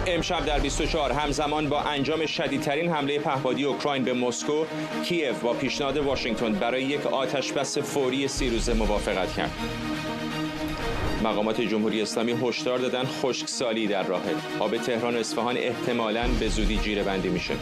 امشب در 24 همزمان با انجام شدیدترین حمله پهپادی اوکراین به مسکو، کیف با پیشنهاد واشنگتن برای یک آتشبس فوری 30 روزه موافقت کرد. مقامات جمهوری اسلامی هشدار دادن خشکسالی در راهه. آب تهران و اصفهان احتمالاً به زودی جیره‌بندی میشه.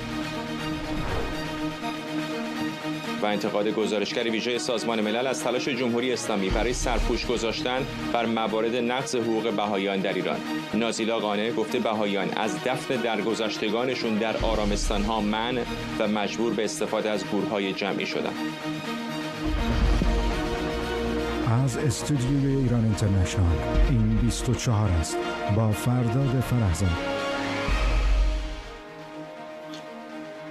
و انتقاد گزارشگر ویژه سازمان ملل از تلاش جمهوری اسلامی برای سرپوش گذاشتن بر موارد نقض حقوق بهائیان در ایران. نازیلا قانع گفته بهائیان از دفن درگذشتگانشون در آرامستان‌ها منع و مجبور به استفاده از گورهای جمعی شدند. از استودیوی ایران اینترنشنال این 24 است با فرداد فرهزاد.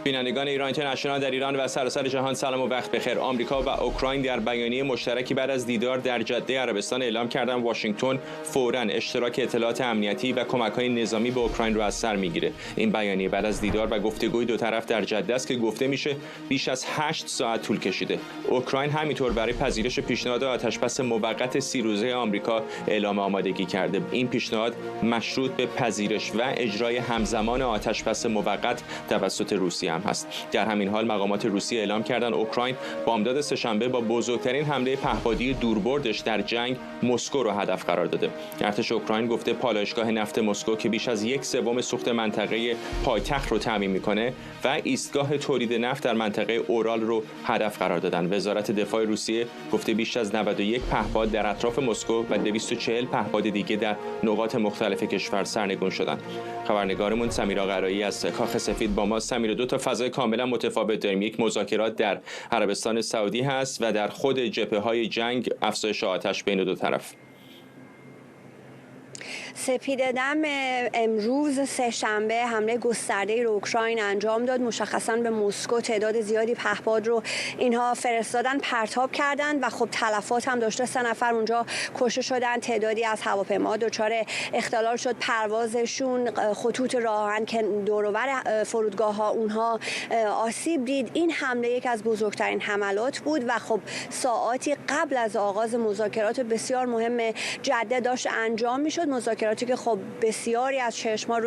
بینندگان ایران اینترنشنال در ایران و سراسر جهان سلام و وقت بخیر. آمریکا و اوکراین در بیانیه مشترکی بعد از دیدار در جده عربستان اعلام کردند واشنگتن فوراً اشتراک اطلاعات امنیتی و کمک‌های نظامی به اوکراین را از سر می‌گیره. این بیانیه بعد از دیدار و گفتگوی دو طرف در جده است که گفته میشه بیش از 8 ساعت طول کشیده. اوکراین همینطور برای پذیرش پیشنهاد آتشبس موقت 30 روزه آمریکا اعلام آمادگی کرده. این پیشنهاد مشروط به پذیرش و اجرای همزمان آتشبس موقت توسط روسیه هم هست. در همین حال مقامات روسیه اعلام کردند اوکراین بامداد سه‌شنبه با بزرگترین حمله پهپادی دوربردش در جنگ مسکو را هدف قرار داده. ارتش اوکراین گفته پالایشگاه نفت مسکو که بیش از 1/3 سوخت منطقه پایتخت رو تامین میکنه و ایستگاه تولید نفت در منطقه اورال رو هدف قرار دادن. وزارت دفاع روسیه گفته بیش از 91 پهپاد در اطراف مسکو و 240 پهپاد دیگه در نقاط مختلف کشور سرنگون شدند. خبرنگارمون سمیرا قرایی از کاخ سفید با ما. سمیرا، دو تا فضای کاملا متفاوت داریم. یک مذاکرات در عربستان سعودی هست و در خود جبهه‌های جنگ افزایش آتش بین دو طرف. سپیده‌دم امروز سه‌شنبه حمله گسترده رو اوکراین انجام داد. مشخصاً به مسکو تعداد زیادی پهپاد رو اینها فرستادن، پرتاب کردن و خب تلفات هم داشته. 3 نفر اونجا کشته شدن، تعدادی از هواپیما دچار اختلال شد پروازشون. خطوط راهن که دور و بر فرودگاه‌ها اونها آسیب دید. این حمله یک از بزرگترین حملات بود و خب ساعاتی قبل از آغاز مذاکرات بسیار مهم جده داشت انجام میشد. مذاکراتی که خب بسیاری از چشم‌ها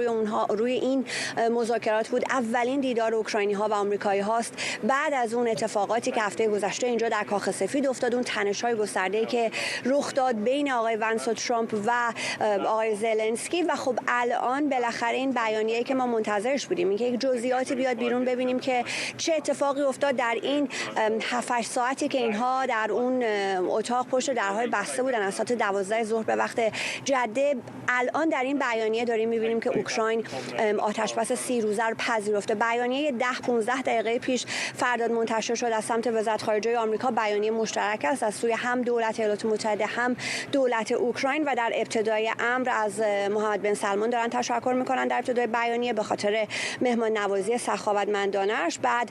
روی این مذاکرات بود. اولین دیدار اوکراینی‌ها و آمریکایی‌ها است بعد از اون اتفاقاتی که هفته گذشته اینجا در کاخ سفید افتاد، اون تنش‌های گسترده‌ای که رخ داد بین آقای ونس و ترامپ و آقای زلنسکی. و خب الان بالاخره این بیانیه‌ای که ما منتظرش بودیم، اینکه یک جزئیاتی بیاد بیرون ببینیم که چه اتفاقی افتاد در این 7-8 ساعتی که اینها در اون اتاق پشت درهای بسته بودن از ساعت 12 ظهر به وقت جده. الان در این بیانیه داریم می‌بینیم که اوکراین آتشبس 30 روزه رو پذیرفته. بیانیه 10-15 دقیقه پیش فرداد منتشر شد از سمت وزارت خارجه آمریکا. بیانیه مشترک است از سوی هم دولت ایالات متحده هم دولت اوکراین و در ابتدای امر از محمد بن سلمان دارن تشکر میکنن در ابتدای بیانیه به خاطر مهمان نوازی سخاوتمندانه‌اش. بعد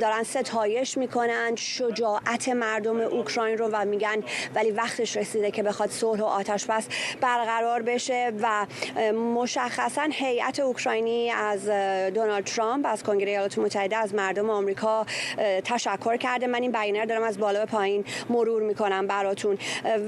دارن ستایش میکنن شجاعت مردم اوکراین رو و میگن ولی وقتش رسیده که بخواد صلح و آتشبس برقرار بشه. و مشخصا هیئت اوکراینی از دونالد ترامپ، از کنگره ایالات متحده، از مردم آمریکا تشکر کرده. من این بیانیه رو دارم از بالا به پایین مرور میکنم براتون.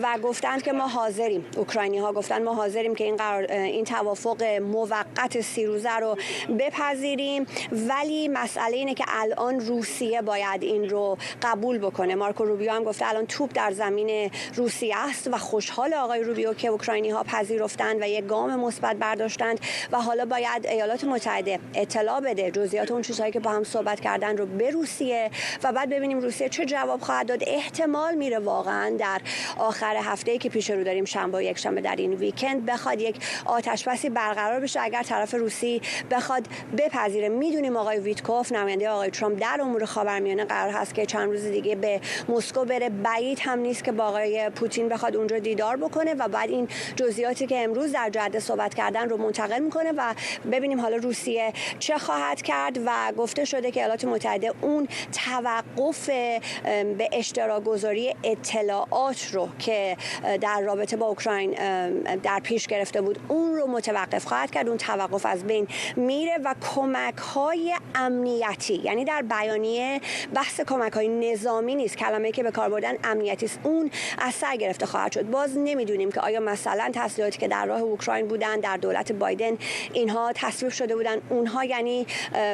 و گفتند که ما حاضریم، اوکراینی‌ها گفتن ما حاضریم که این توافق موقت 30 روزه رو بپذیریم، ولی مسئله اینه که الان روسیه باید این رو قبول بکنه. مارکو روبیو هم گفته الان توپ در زمین روسیه است و خوشحال آقای روبیو که اوکراینی‌ها پذیرفتند و یک گام مثبت برداشتند و حالا باید ایالات متحده اطلاع بده جزئیات اون چیزهایی که با هم صحبت کردن رو به روسیه و بعد ببینیم روسیه چه جواب خواهد داد. احتمال میره واقعا در آخر هفته‌ای که پیش رو داریم، شنبه و یکشنبه در این ویکند، بخواد یک آتشبسی برقرار بشه اگر طرف روسی بخواد بپذیره. میدونیم آقای ویتکوف نماینده آقای ترامپ در امور خاورمیانه قرار هست که چند روز دیگه به مسکو بره. بعید هم نیست که با آقای پوتین بخواد اونجا دیدار بکنه و بعد این جزئیاتی که امروز در جده صحبت کردن رو منتقل میکنه و ببینیم حالا روسیه چه خواهد کرد. و گفته شده که ایالات متحده اون توقف به اشتراک گذاری اطلاعات رو که در رابطه با اوکراین در پیش گرفته بود اون رو متوقف خواهد کرد. اون توقف از بین میره و کمک‌های امنیتی، یعنی در بیانیه بحث کمک‌های نظامی نیست، کلمه‌ای که به کار بردن امنیتی است، اون از سر گرفته خواهد شد. باز نمیدونیم که آیا مثلا تسلیحاتی که در راه اوکراین بودن در دولت بایدن اینها تصویب شده بودن، اونها یعنی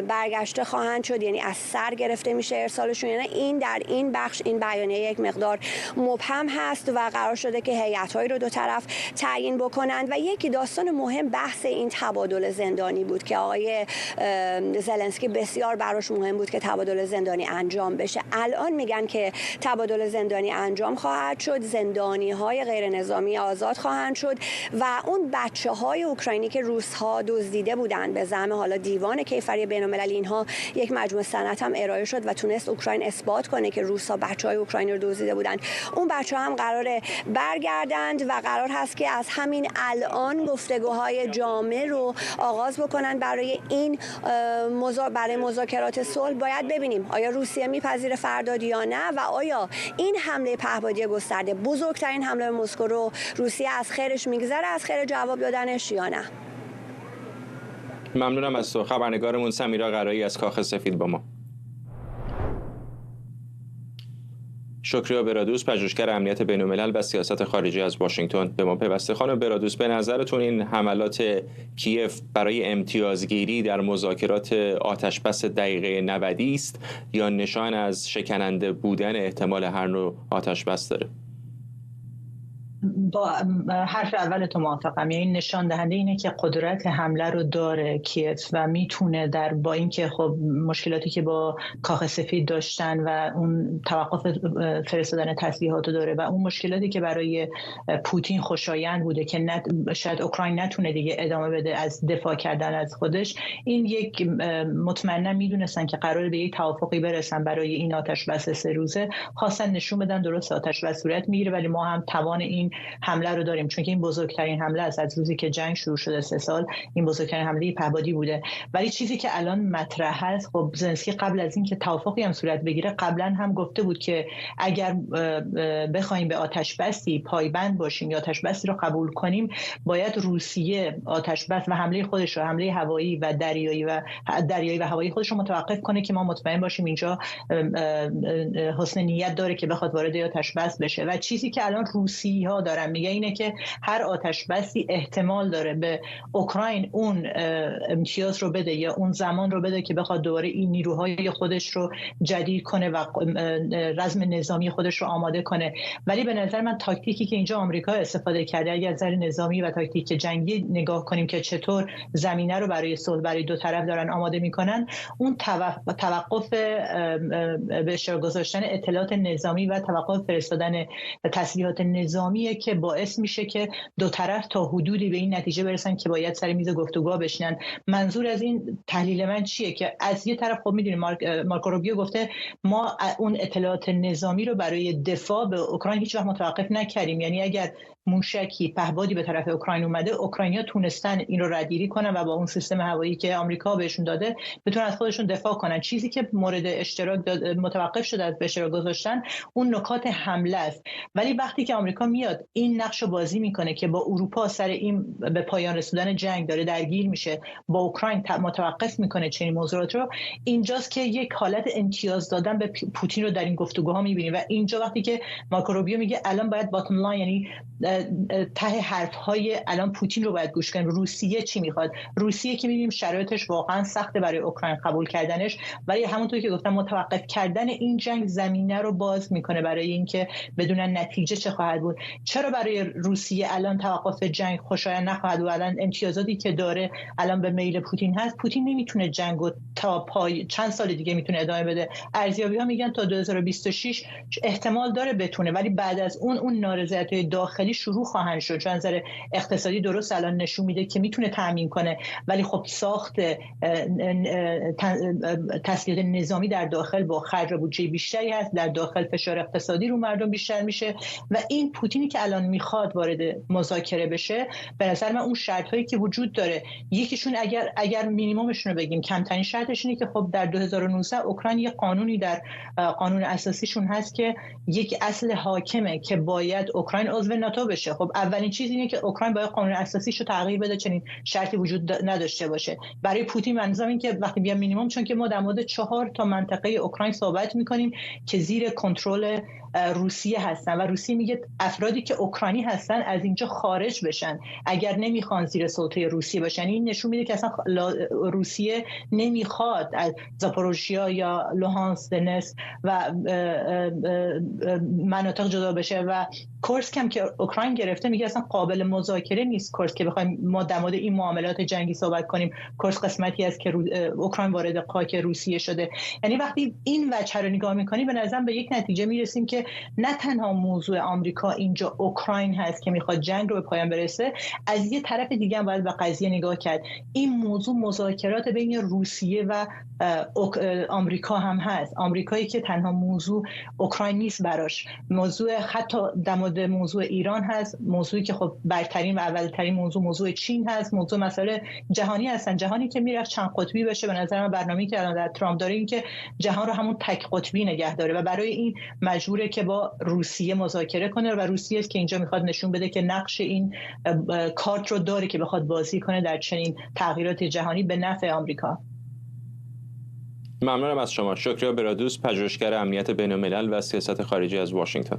برگشته خواهند شد، یعنی از سر گرفته میشه ارسالشون، یعنی این در این بخش این بیانیه یک مقدار مبهم هست و قرار شده که هیئت‌هایی رو دو طرف تعیین بکنند. و یکی داستان مهم بحث این تبادل زندانی بود که آقای زلنسکی بسیار براش مهم بود که تبادل زندانی انجام بشه. الان میگن که تبادل زندانی انجام خواهد شد، زندانی‌های غیر نظامی آزاد خواهند شد و اون بچه‌های اوکراینی که روس‌ها دزدیده بودن به زعم حالا دیوان کیفری بین‌المللی، اینها یک مجموعه سند هم ارائه شد و تونست اوکراین اثبات کنه که روس‌ها بچه‌های اوکراینی رو دزدیده بودن. اون بچه‌ها هم قراره برگردند و قرار هست که از همین الان گفتگوهای جامع رو آغاز بکنن برای این برای مذاکرات صلح. باید ببینیم آیا روسیه میپذیره فرداد یا نه و آیا این حمله پهپادی گسترده، بزرگترین حمله به مسکو رو روسیه از خیرش میگذره، از خیر جواب دادنش یا نه. ممنونم از تو خبرنگارمون سمیرا قرایی از کاخ سفید با ما. شکریا برادوس، پژوهشگر امنیت بین‌الملل و سیاست خارجی از واشنگتن به ما پیوسته. خانم برادوس، به نظرتون این حملات کیف برای امتیازگیری در مذاکرات آتشبس دقیقه 90 است یا نشان از شکننده بودن احتمال هر نوع آتشبس داره؟ با حرف اول تو موافقم، یعنی نشان دهنده اینه که قدرت حمله رو داره کیف و میتونه با اینکه خب مشکلاتی که با کاخ سفید داشتن و اون توقف فرستادن تسلیحات رو داره و اون مشکلاتی که برای پوتین خوشایند بوده که شاید اوکراین نتونه دیگه ادامه بده از دفاع کردن از خودش، این یک مطمئنا میدونستن که قراره به یک توافقی برسن برای این آتشبس 3 روزه، خواستن نشون بدن درست آتشبس صورت میگیره ولی ما هم توان این حمله رو داریم، چون که این بزرگترین حمله است از روزی که جنگ شروع شده 3 سال، این بزرگترین حمله پهپادی بوده. ولی چیزی که الان مطرح هست، خب زلنسکی قبل از این که توافقی هم صورت بگیره قبلا هم گفته بود که اگر بخوایم به آتشبسی پایبند باشیم یا آتشبسی رو قبول کنیم، باید روسیه آتشبس و حمله خودش رو، حمله هوایی و دریایی و هوایی خودش رو متوقف کنه که ما مطمئن باشیم اینجا حسن نیت داره که بخواد وارد آتشبس بشه. و چیزی که الان روسی‌ها دارن میگه اینه که هر آتشبسی احتمال داره به اوکراین اون امتیاز رو بده یا اون زمان رو بده که بخواد دوباره این نیروهای خودش رو جدید کنه و رزم نظامی خودش رو آماده کنه. ولی به نظر من تاکتیکی که اینجا آمریکا استفاده کرده، اگر از نظر نظامی و تاکتیک جنگی نگاه کنیم که چطور زمینه رو برای صلح برای دو طرف دارن آماده میکنن، اون توقف به اشتراک گذاشتن اطلاعات نظامی و توقف فرستادن تسلیحات نظامیه که باعث میشه که دو طرف تا حدودی به این نتیجه برسن که باید سر میز گفتگو بشینن. منظور از این تحلیل من چیه که از یه طرف خب میدونیم مارکو روبیو گفته ما اون اطلاعات نظامی رو برای دفاع به اوکراین هیچ وقت متوقف نکردیم، یعنی اگر موشکی پهپادی به طرف اوکراین اومده، اوکراینیا تونستن این رو ردگیری کنن و با اون سیستم هوایی که آمریکا بهشون داده بتونن از خودشون دفاع کنن. چیزی که مورد اشتراک متوقف شده از به اشتراک گذاشتن اون نکات حمله است. ولی وقتی که آمریکا میاد این نقش رو بازی میکنه که با اروپا سر این به پایان رسوندن جنگ داره درگیر میشه، با اوکراین متوقف میکنه چنین موضوعات رو، اینجاست که یک حالت امتیاز دادن به پوتین رو در این گفتگوها میبینیم. و اینجا وقتی که مارکو روبیو میگه الان باید باتم لاین، یعنی ته حرف‌های الان پوتین رو باید گوش کنیم. روسیه چی میخواد؟ روسیه که می‌بینیم شرایطش واقعا سخته برای اوکراین قبول کردنش، ولی همونطور که گفتم متوقف کردن این جنگ زمینه رو باز میکنه برای اینکه بدونن نتیجه چه خواهد بود. چرا برای روسیه الان توقف جنگ خوشایند نخواهد بود؟ الان امتیازاتی که داره الان به میل پوتین هست، پوتین نمیتونه جنگو تا چند سال دیگه میتونه ادامه بده. ارزیابی‌ها میگن تا 2026 احتمال داره بتونه، ولی بعد از اون نارضایتی داخلی شروع خواهند شد. چون نظر اقتصادی درست الان نشون میده که میتونه تامین کنه، ولی خب ساخت تسلیحات نظامی در داخل با خرج بودجه بیشتری هست، در داخل فشار اقتصادی رو مردم بیشتر میشه و این پوتینی که الان میخواد وارد مذاکره بشه، به نظر من اون شرط هایی که وجود داره، یکیشون اگر مینیممشون رو بگیم کمترین شرطش اینه که خب در 2019 اوکراین یه قانونی در قانون اساسیشون هست که یک اصل حاکمه که باید اوکراین عضو ناتو بشه. خب اولین چیز اینه که اوکراین باید قانون اساسیشو تغییر بده، چنین شرطی وجود نداشته باشه. برای پوتین منظورم این که وقتی میگم مینیمم، چون که ما در مورد 4 تا منطقه اوکراین صحبت میکنیم که زیر کنترل روسیه هستن و روسیه میگه افرادی که اوکراینی هستن از اینجا خارج بشن اگر نمیخوان زیر سلطه روسیه باشن. این نشون میده که اصلا روسیه نمیخواد از زاپوروژیا یا لوهانسک، دنتسک و مناطق جدا بشه و کورسک هم که اوکراین گرفته میگه اصلا قابل مذاکره نیست کورسک که بخوایم ما در مورد این معاملات جنگی صحبت کنیم. کورسک قسمتی است که اوکراین وارد خاک روسیه شده. یعنی وقتی این وجه رو نگاه میکنی به نظرم به یک نتیجه میرسیم که نه تنها موضوع آمریکا اینجا اوکراین هست که میخواد جنگ رو به پایان برسه، از یه طرف دیگه هم باید به قضیه نگاه کرد. این موضوع مذاکرات بین روسیه و آمریکا هم هست. آمریکایی که تنها موضوع اوکراین نیست براش، موضوع حتی در مورد موضوع ایران هست، موضوعی که خب برترین و اولترین موضوع چین هست، موضوع مسائل جهانی هستن. جهانی که میرفت چند قطبی بشه، به نظر من برنامه‌ای که الان در ترامپ داره این که جهان رو همون تک قطبی نگه داره و برای این مجبوره که با روسیه مذاکره کنه و روسیه است که اینجا میخواد نشون بده که نقش این کارت رو داره که بخواد بازی کنه در چنین تغییرات جهانی به نفع آمریکا. ممنونم از شما. شکریا برادوس، پژوهشگر امنیت بین‌الملل و سیاست خارجی از واشنگتن.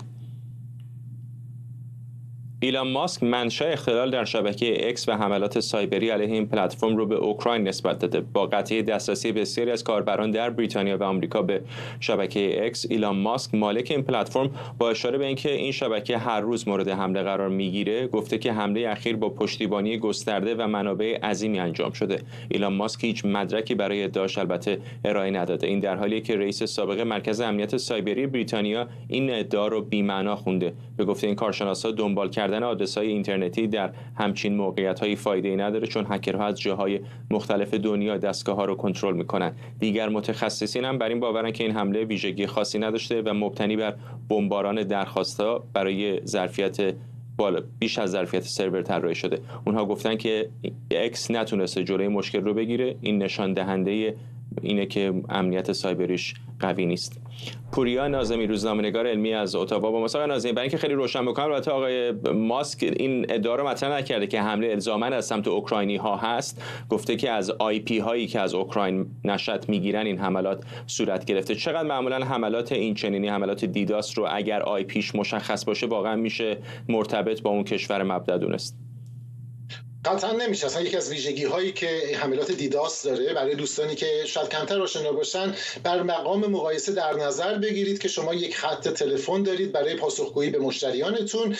ایلان ماسک منشأ اختلال در شبکه اکس و حملات سایبری علیه این پلتفرم رو به اوکراین نسبت داده. با قطعی دسترسی بسیاری از کاربران در بریتانیا و آمریکا به شبکه اکس، ایلان ماسک مالک این پلتفرم با اشاره به اینکه این شبکه هر روز مورد حمله قرار میگیره، گفته که حمله اخیر با پشتیبانی گسترده و منابع عظیمی انجام شده. ایلان ماسک هیچ مدرکی برای ادعاش البته ارائه نداده. این در حالیه که رئیس سابق مرکز امنیت سایبری بریتانیا این ادعا رو بی‌معنا خونده. به گفته این کارشناسا دنبال کردن آدرس‌های اینترنتی در همچین موقعیت‌هایی فایده‌ای نداره، چون هکرها از جاهای مختلف دنیا دستگاه‌ها رو کنترل می‌کنن. دیگر متخصصین هم بر این باورن که این حمله ویژگی خاصی نداشته و مبتنی بر بمباران درخواست‌ها برای ظرفیت بیش از ظرفیت سرور طراحی شده. اونها گفتن که اکس نتونسته جلوی مشکل رو بگیره. این نشان دهنده اینه که امنیت سایبریش قوی نیست. پوریا ناظمی، روزنامه‌نگار علمی از اتاوا، با ما. آقای ناظمی، برای اینکه خیلی روشن بکنم، البته آقای ماسک این ادعا رو مطرح نکرده که حمله الزاما از سمت اوکراینی ها هست. گفته که از آی پی هایی که از اوکراین نشأت میگیرن این حملات صورت گرفته. چقدر معمولا حملات این چنینی، حملات دیداس رو اگر آی پیش مشخص باشه واقعا میشه مرتبط با اون کشور مبدا دونست؟ قطعا نمیشه. اصلا یکی از ویژگی هایی که حملات دیداس داره، برای دوستانی که شاید کمتر آشنا باشن، بر مقام مقایسه در نظر بگیرید که شما یک خط تلفن دارید برای پاسخگویی به مشتریانتون.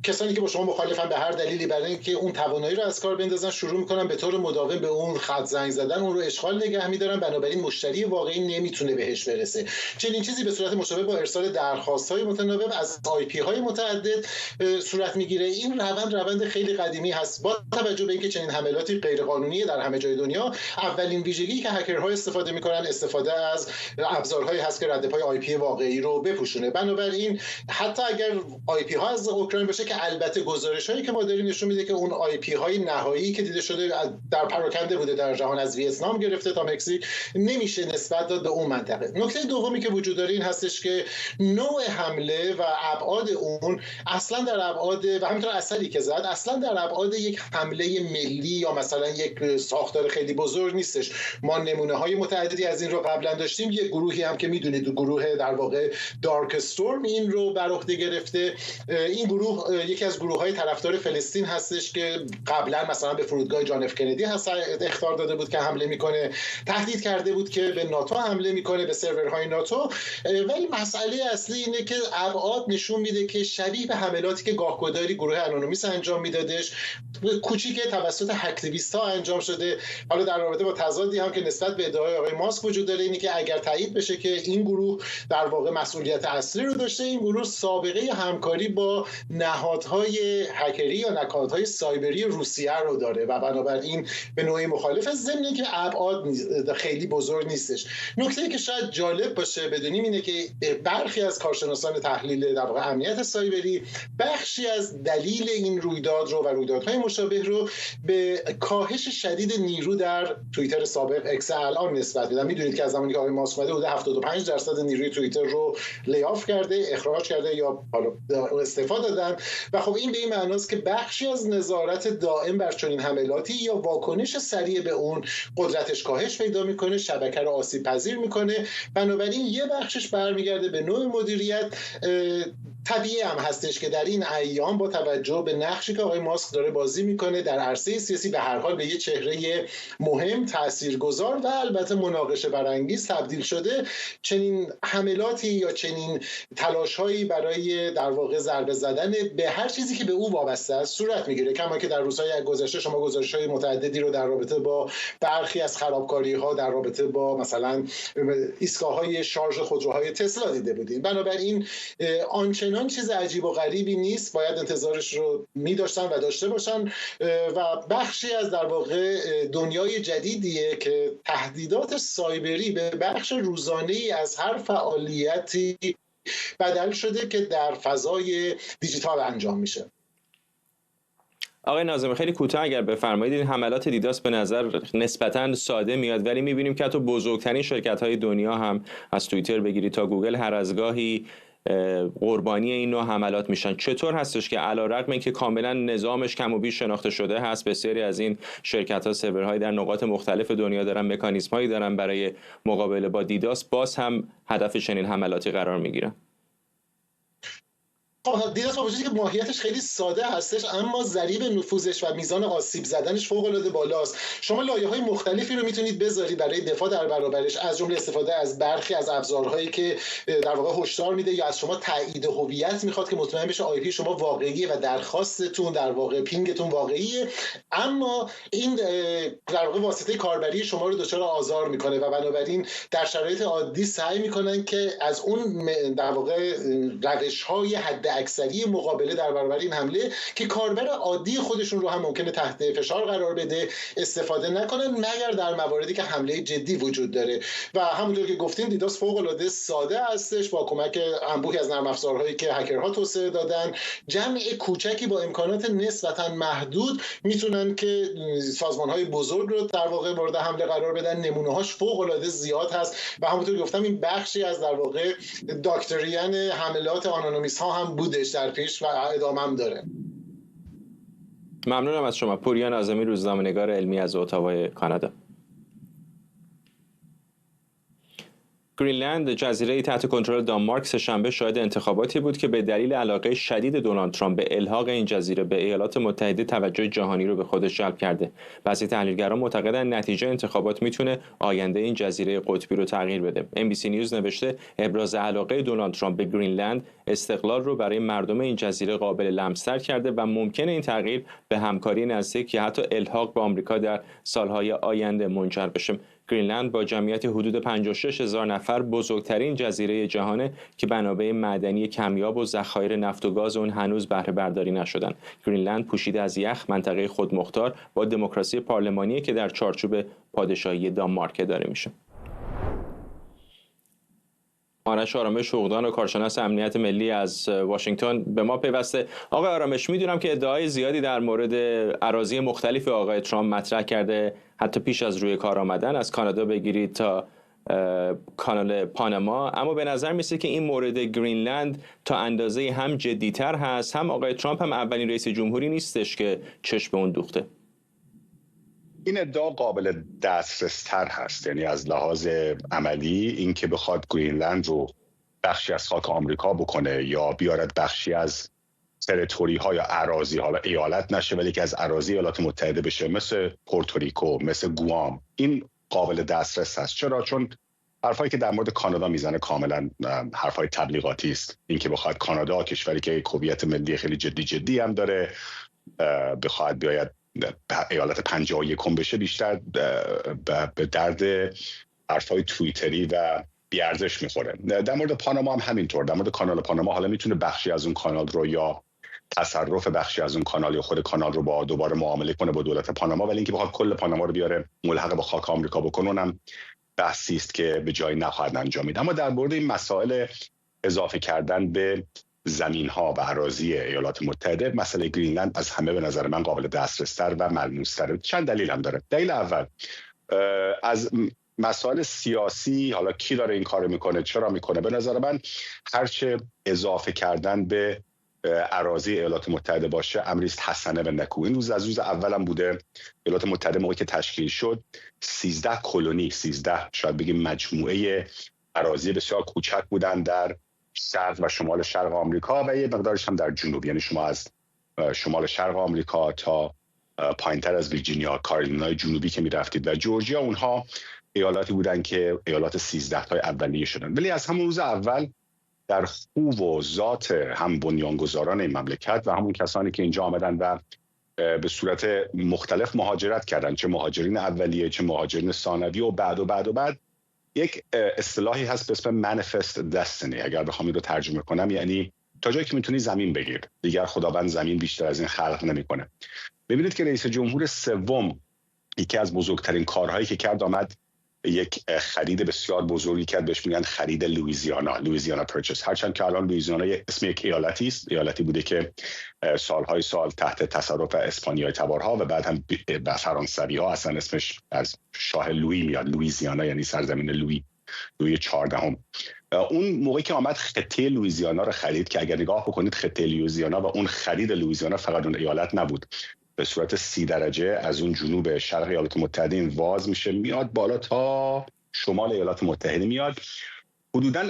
کسانی که با شما مخالفن به هر دلیلی برای اینکه اون توانایی رو از کار بندازن، شروع میکنن به طور مداوم به اون خط زنگ زدن، اون رو اشغال نگه میدارن، بنابراین مشتری واقعی نمیتونه بهش برسه. چنین چیزی به صورت مشابه با ارسال درخواست‌های متناوب از آی پی های متعدد صورت میگیره. این روند خیلی قدیمی هست. با توجه به اینکه چنین حملاتی غیرقانونی در همه جای دنیا، اولین ویژگی که هکرها استفاده میکنن استفاده از ابزارهایی هست که ردپای آی پی واقعی رو بپوشونه. بنابراین حتی اگر آی پی ها از اوکراین باشه، که البته گزارش‌هایی که ما داریم نشون میده که اون آی پی های نهایی که دیده شده در پراکنده بوده در جهان، از ویتنام گرفته تا مکزیک، نمیشه نسبت داد به اون منطقه. نکته دومی که وجود داره این هستش که نوع حمله و ابعاد اون اصلا در ابعاد و همینطور اثری که زد اصلا در ابعاد یک حمله ملی یا مثلا یک ساختار خیلی بزرگ نیستش. ما نمونه‌های متعددی از این رو قبلا داشتیم. یک گروهی هم که میدونید، گروه در واقع دارک استورم این رو بر عهده گرفته. این گروه یکی از گروه‌های طرفدار فلسطین هستش که قبلا مثلا به فرودگاه جان اف کندی اخطار داده بود که حمله میکنه، تهدید کرده بود که به ناتو حمله میکنه، به سرورهای ناتو. ولی مسئله اصلی اینه که ابعاد نشون میده که شبیه به حملاتی که گاهگداری گروه انونیموس انجام میدادش، کوچیک توسط اکتیویست‌ها انجام شده. حالا در رابطه با تضادی هم که نسبت به ادعای آقای ماسک وجود داره، اینه که اگر تایید بشه که این گروه در واقع مسئولیت اصلی رو داشته، این گروه سابقه همکاری با نهادهای هکری یا نهادهای سایبری روسیه رو داره و بنابراین به نوعی مخالف، ضمن که ابعاد خیلی بزرگ نیستش. نکته‌ای که شاید جالب باشه بدونیم اینه که برخی از کارشناسان تحلیل در واقع امنیت سایبری بخشی از دلیل این رویداد رو و رویدادهای مشابه رو به کاهش شدید نیرو در توییتر سابق اکس الان نسبت بدن. میدونید که از زمانی که آقای ماسک اومده حدود 75% نیروی توییتر رو لی‌آف کرده، اخراج کرده یا استعفا دادن و خب این به این معناست که بخشی از نظارت دائم بر چنین حملاتی یا واکنش سریع به اون قدرتش کاهش پیدا میکنه، شبکه رو آسیب پذیر میکنه. بنابراین یه بخشش برمیگرده به نوع مدیریت. طبیعی هم هستش که در این ایام با توجه به نقشی که آقای ماسک داره بازی میکنه در عرصه سیاسی، به هر حال به یه چهره مهم، تاثیرگذار و البته مناقشه برانگیز تبدیل شده، چنین حملاتی یا چنین تلاش‌هایی برای در واقع ضربه زدن به هر چیزی که به او وابسته است صورت میگیره. کما که در روزهای گذشته شما گزارش‌های متعددی رو در رابطه با برخی از خرابکاری‌ها در رابطه با مثلا ایستگاه‌های شارژ خودروهای تسلا دیده بودید. بنابراین آنچنان چیز عجیب و غریبی نیست، باید انتظارش رو می‌داشتن و داشته باشن و بخشی از در واقع دنیای جدیدیه که تهدیدات سایبری به بخش روزانه‌ای از هر فعالیتی بدل شده که در فضای دیجیتال انجام میشه. آقای ناظمی خیلی کوتاه اگر بفرمایید، این حملات دیداس به نظر نسبتاً ساده میاد ولی میبینیم که حتی بزرگترین شرکت‌های دنیا هم از توییتر بگیرید تا گوگل هر از گاهی قربانی این نوع حملات میشن. چطور هستش که علیرغم اینکه کاملا نظامش کم و بیش شناخته شده هست، بسیاری از این شرکت‌ها سرورهای در نقاط مختلف دنیا دارن، مکانیزم‌هایی دارن برای مقابله با دیداس، باز هم هدف چنین حملاتی قرار میگیرن؟ خب دیداس با وجودی که ماهیتش خیلی ساده هستش اما ضریب نفوذش و میزان آسیب زدنش فوق العاده بالاست. شما لایه‌های مختلفی رو میتونید بذارید برای دفاع در برابرش، از جمله استفاده از برخی از ابزارهایی که در واقع هشدار میده یا از شما تایید هویت میخواد که مطمئن بشه آی پی شما واقعیه و درخواستتون در واقع پینگتون واقعیه، اما این در واقع واسطه کاربری شما رو دچار آزار میکنه و بنابراین در شرایط عادی سعی میکنن که از اون در واقع روش‌های حد اکثری مقابله در برابر این حمله که کاربر عادی خودشون رو هم ممکنه تحت فشار قرار بده استفاده نکنن مگر در مواردی که حمله جدی وجود داره. و همونطور که گفتیم دیداس فوق العاده ساده هستش با کمک انبوهی از نرم افزارهایی که هکرها توسعه دادن، جمع کوچکی با امکانات نسبتا محدود میتونن که سازمان‌های بزرگ رو در واقع مورد حمله قرار بدن. نمونه‌هاش فوق العاده زیاد هست و همونطور که گفتم این بخشی از در واقع داکترین حملات آنونیمیست ها هم بودش در پیش و ادامه هم داره. ممنونم از شما. پوریا ناظمی، روزنامه‌نگار علمی از اتاوا کانادا. گرینلند، جزیره تحت کنترل دانمارک، سه‌شنبه شاهد انتخاباتی بود که به دلیل علاقه شدید دونالد ترامپ به الحاق این جزیره به ایالات متحده توجه جهانی رو به خودش جلب کرده. بعضی تحلیلگران معتقدند نتیجه انتخابات میتونه آینده این جزیره قطبی رو تغییر بده. NBC نیوز نوشته ابراز علاقه دونالد ترامپ به گرینلند استقلال رو برای مردم این جزیره قابل لمس‌تر کرده و ممکنه این تغییر به همکاری نزدیک یا حتی الحاق به آمریکا در سالهای آینده منجر بشه. گرینلند با جمعیت حدود 56,000 نفر بزرگترین جزیره جهانه که منابع معدنی کمیاب و ذخایر نفت و گاز اون هنوز بهره برداری نشدن. گرینلند پوشیده از یخ، منطقه خودمختار با دموکراسی پارلمانی که در چارچوب پادشاهی دانمارک اداره میشه. آرش آرامش، حقوقدان و کارشناس امنیت ملی از واشنگتن به ما پیوسته. آقای آرامش، میدونم که ادعای زیادی در مورد اراضی مختلف آقای ترامپ مطرح کرده، حتی پیش از روی کار آمدن، از کانادا بگیرید تا کانال پاناما، اما به نظر میسه که این مورد گرینلند تا اندازه هم جدیتر هست، هم آقای ترامپ هم اولین رئیس جمهوری نیستش که چشم به اون دوخته. این ادعا قابل دسترستر هست، یعنی از لحاظ عملی این که بخواد گرینلند رو بخشی از خاک آمریکا بکنه یا بیارد بخشی از تریتوری ها یا اراضی ها، ایالت نشه ولی که از اراضی ایالات متحده بشه، مثل پورتوریکو، مثل گوام، این قابل دسترس هست. چرا؟ چون حرفایی که در مورد کانادا میزنه کاملا حرفای تبلیغاتی است. این که بخواد کانادا، کشوری که هویت ملی خیلی جدی هم داره، بخواد بیاید ایالت 51 بشه، بیشتر به درد حرفای توییتری و بیارزش میخوره. در مورد پاناما هم همینطور. در مورد کانال پاناما حالا میتونه بخشی از اون کانال رو یا تصرف بخشی از اون کانال یا خود کانال رو با دوباره معامله کنه با دولت پاناما، ولی اینکه بخواد کل پاناما رو بیاره ملحق به خاک آمریکا بکنه، اونم بحثی است که به جایی نخواهد انجامید. اما در مورد این مسائل اضافه کردن به زمین‌ها و اراضی ایالات متحده، مسئله گرینلند از همه به نظر من قابل دسترس‌تر و ملموس‌تره. چند دلیل هم داره. دلیل اول، از مسائل سیاسی، حالا کی داره این کارو میکنه، چرا میکنه، به نظر من هرچه اضافه کردن به اراضی ایالات متحده باشه امری است حسنه و نکو. این روز از روز اولم بوده. ایالات متحده موقعی که تشکیل شد 13 کلونی، 13 شاید بگیم مجموعه اراضی بسیار کوچک بودن در شرق و شمال شرق آمریکا و یه مقدارش هم در جنوب، یعنی شما از شمال شرق آمریکا تا پایینتر از ویرجینیا، کارولینای جنوبی که میرفتید و جورجیا، اونها ایالاتی بودن که ایالات 13 تای اولیه شدن. ولی از همون روز اول در خو و ذات هم بنیانگذاران این مملکت و همون کسانی که اینجا آمدن و به صورت مختلف مهاجرت کردن، چه مهاجرین اولیه چه مهاجرین ثانوی و بعد یک اصطلاحی هست به اسم manifest destiny. اگر بخوام این رو ترجمه کنم یعنی تا جایی که میتونی زمین بگیر، دیگر خداوند زمین بیشتر از این خلق نمیکنه. ببینید که رئیس جمهور سوم یکی از بزرگترین کارهایی که کرد آمد یک خرید بسیار بزرگی کرد، بهش میگن خرید لوئیزیانا پرچس. هرچند که الان لوئیزیانا اسم یک ایالتی است، ایالتی بوده که سالهای سال تحت تصرف اسپانیای تبارها و بعد هم فرانسوی ها اصلا اسمش از شاه لویی میاد، لوئیزیانا یعنی سرزمین لویی 14. اون موقعی که آمد خطه لوئیزیانا رو خرید که اگر نگاه بکنید خطه لوئیزیانا و اون خرید لوئیزیانا فقط اون ایالت نبود، به صورت 30 درجه از اون جنوب شرق ایالات متحده این واز میشه میاد بالا تا شمال ایالات متحده میاد. حدوداً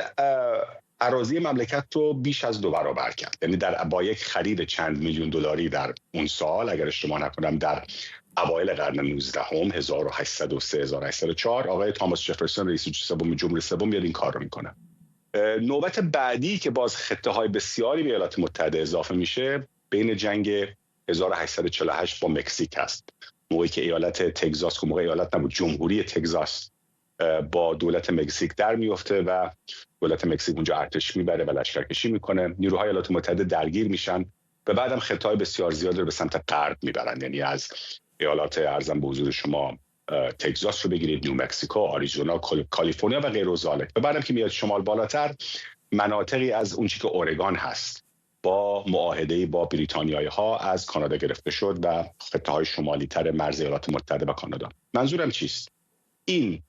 اراضی مملکت رو بیش از 2 برابر کرد. یعنی با یک خرید چند میلیون دلاری در اون سال، اگر اشتباه نکنم در اوایل قرن 19 1803 1804 آقای تاماس جفرسون رئیس جمهور سوم میاد این کار رو میکنه. نوبت بعدی که باز خطه های بسیاری به ایالات متحده اضافه میشه بین جنگ 1848 با مکزیک است. موقعی که ایالت تگزاس، که موقع ایالت نبود، جمهوری تگزاس با دولت مکزیک در میفته و دولت مکزیک اونجا ارتش میبره و لشکرکشی میکنه، نیروهای ایالات متحده درگیر میشن و بعدم خطای بسیار زیاد رو به سمت غرب میبرن. یعنی از ایالات ارزم به حضور شما تگزاس رو بگیرید، نیومکسیکو، آریزونا، کالیفرنیا و غیر ذالک. و بعدم که میاد شمال بالاتر، مناطقی از اون چیزی که اورگان هست با معاهده با بریتانیایی ها از کانادا گرفته شد و خطه های شمالی تر مرز ایالات متحده و کانادا. منظورم چیست؟ این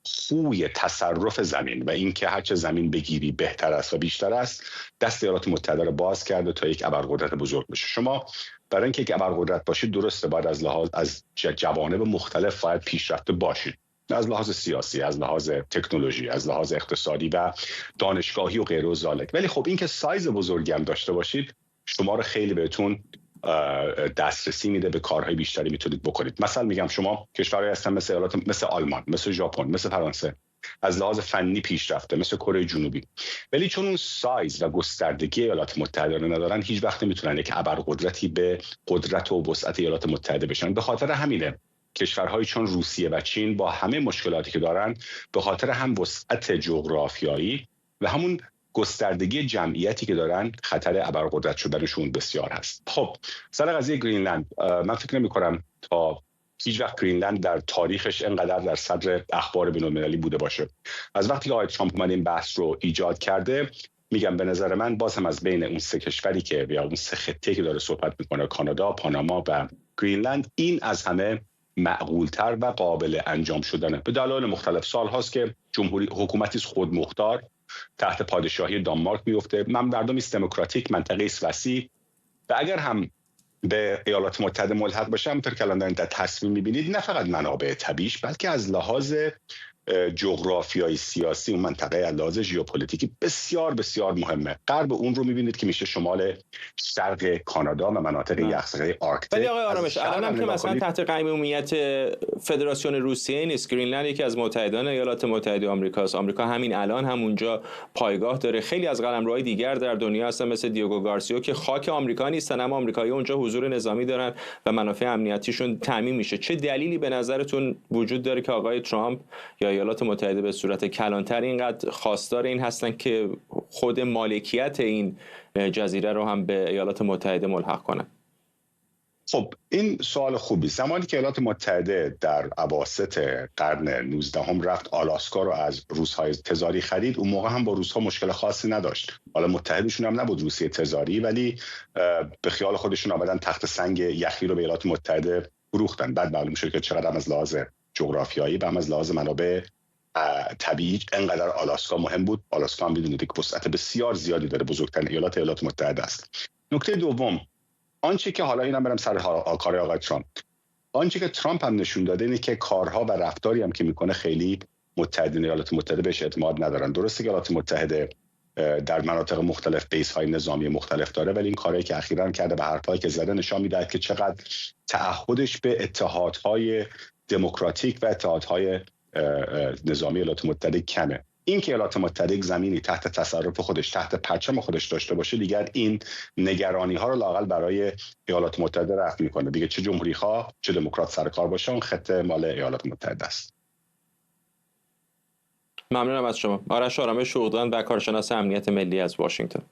خوی تصرف زمین و این که هرچه زمین بگیری بهتر است و بیشتر است، دست ایالات متحده رو باز کرده تا یک ابرقدرت بزرگ بشه. شما برای اینکه یک ابرقدرت باشید درسته باید از جوانب مختلف باید پیشرفته باشید، از لحاظ سیاسی، از لحاظ تکنولوژی، از لحاظ اقتصادی و دانشگاهی و غیره و ذالک. ولی خب این که سایز بزرگی هم داشته باشید شما رو خیلی بهتون دسترسی میده، به کارهای بیشتری میتونید بکنید. مثلا میگم شما کشورهایی هستن مثل آلمان، مثل ژاپن، مثل فرانسه، از لحاظ فنی پیشرفته، مثل کره جنوبی، ولی چون اون سایز و گستردگی ایالات متحده رو ندارن هیچ وقت نمیتونن یک ابرقدرتی به قدرت و وسعت ایالات متحده بشن. به خاطر همینه کشورهایی چون روسیه و چین با همه مشکلاتی که دارن، به خاطر هم وسعت جغرافیایی و همون گستردگی جمعیتی که دارن، خطر ابرقدرت شدنشون بسیار هست. خب سر قضیه گرینلند، من فکر نمی‌کنم تا هیچ وقت گرینلند در تاریخش اینقدر در صدر اخبار بین‌المللی بوده باشه. از وقتی که آقای ترامپ اومد این بحث رو ایجاد کرده، میگم به نظر من باز هم از بین اون 3 کشوری که یا اون 3 خطه‌ای که داره صحبت میکنه، کانادا، پاناما و گرینلند، این از همه معقول‌تر و قابل انجام شدنه. به دلایل مختلف سال هاست که حکومتی خودمختار تحت پادشاهی دانمارک میفته، مردمی است دموکراتیک، منطقه است وسیع و اگر هم به ایالات متحده ملحق باشن، همونطور که الان در تصمیم میبینید، نه فقط منابع طبیعیش بلکه از لحاظ جغرافیایی سیاسی اون منطقه از لحاظ ژئوپلیتیکی بسیار بسیار مهمه. غرب اون رو میبینید که میشه شمال شرق کانادا و مناطق یخزده آرکتیک. ولی آقای آرامش الان هم که مثلا تحت قیمومیت فدراسیون روسیه نیست، گرینلند یکی از متحدان ایالات متحده آمریکاست. آمریکا همین الان هم اونجا پایگاه داره. خیلی از قلمروهای دیگر در دنیا هستن مثل دیگو گارسیو که خاک آمریکا نیستن اما آمریکایی اونجا حضور نظامی دارن و منافع امنیتیشون تامین میشه. چه دلیلی به نظرتون وجود داره که آقای ترامپ یا ایالات متحده به صورت کلانتر اینقدر خواستار این هستن که خود مالکیت این جزیره رو هم به ایالات متحده ملحق کنن؟ خب این سوال خوبی. زمانی که ایالات متحده در اواسط قرن 19 هم رفت آلاسکا رو از روس‌های تزاری خرید، اون موقع هم با روس‌ها مشکل خاصی نداشت. حالا متحدشون هم نبود روسیه تزاری، ولی به خیال خودشون آمدن تخت سنگ یخی رو به ایالات متحده فروختن. بعد معلوم شد که چقدر هم از لحاظ جغرافیایی و هم از لحاظ منابع طبیعی انقدر آلاسکا مهم بود. آلاسکا هم می‌دونید که وسعت بسیار زیادی داره، بزرگترین ایالات متحده است. نکته دوم، آنچه که حالا اینم برم سر کار آقای ترامپ، آنچه که ترامپ هم نشون داده اینه که کارها و رفتاری هم که میکنه خیلی متحدین ایالات متحده بهش اعتماد ندارن. درسته که ایالات متحده در مناطق مختلف بیس های نظامی مختلف داره، ولی این کاری که اخیراً کرده و حرفایی که زده نشان میده که چقدر تعهدش به اتحادهای دموکراتیک و اتحادهای نظامی ایالات متحده کمه. این که ایالات متحده یک زمینی تحت تصرف خودش، تحت پرچم خودش داشته باشه، دیگر این نگرانی ها رو لااقل برای ایالات متحده رفع میکنه. دیگه چه جمهوری خواه چه دموکرات سر کار باشه، اون خطه مال ایالات متحده است. ممنونم از شما. آرش آرامش شوقدان و کارشناس امنیت ملی از واشنگتن.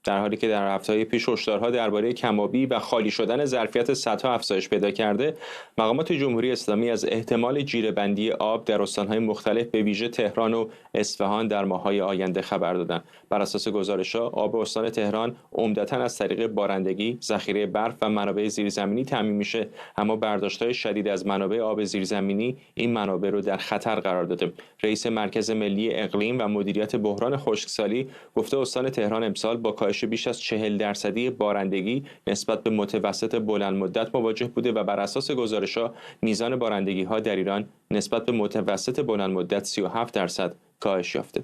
در حالی که در هفته‌های پیش هشدارها درباره کم‌آبی و خالی شدن ظرفیت سدها افزایش پیدا کرده، مقامات جمهوری اسلامی از احتمال جیره‌بندی آب در استان‌های مختلف به ویژه تهران و اصفهان در ماه‌های آینده خبر دادند. بر اساس گزارش‌ها، آب استان تهران عمدتاً از طریق بارندگی، ذخیره برف و منابع زیرزمینی تامین میشه، اما برداشت‌های شدید از منابع آب زیرزمینی این منابع رو در خطر قرار داده. رئیس مرکز ملی اقلیم و مدیریت بحران خشکسالی گفته استان تهران امسال با کاهش بیش از 40% بارندگی نسبت به متوسط بلند مدت مواجه بوده و بر اساس گزارش‌ها میزان بارندگی‌ها در ایران نسبت به متوسط بلند مدت 37% کاهش یافته.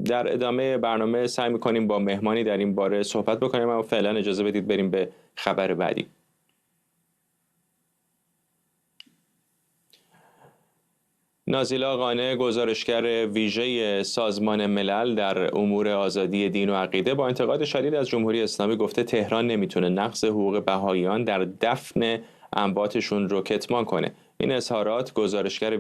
در ادامه برنامه سعی می‌کنیم با مهمانی در این باره صحبت بکنیم، اما فعلا اجازه بدید بریم به خبر بعدی. نازیلا قانع، گزارشگر ویژه سازمان ملل در امور آزادی دین و عقیده، با انتقاد شدید از جمهوری اسلامی گفته تهران نمیتونه نقض حقوق بهائیان در دفن امواتشون رو کتمان کنه. این اظهارات گزارشگر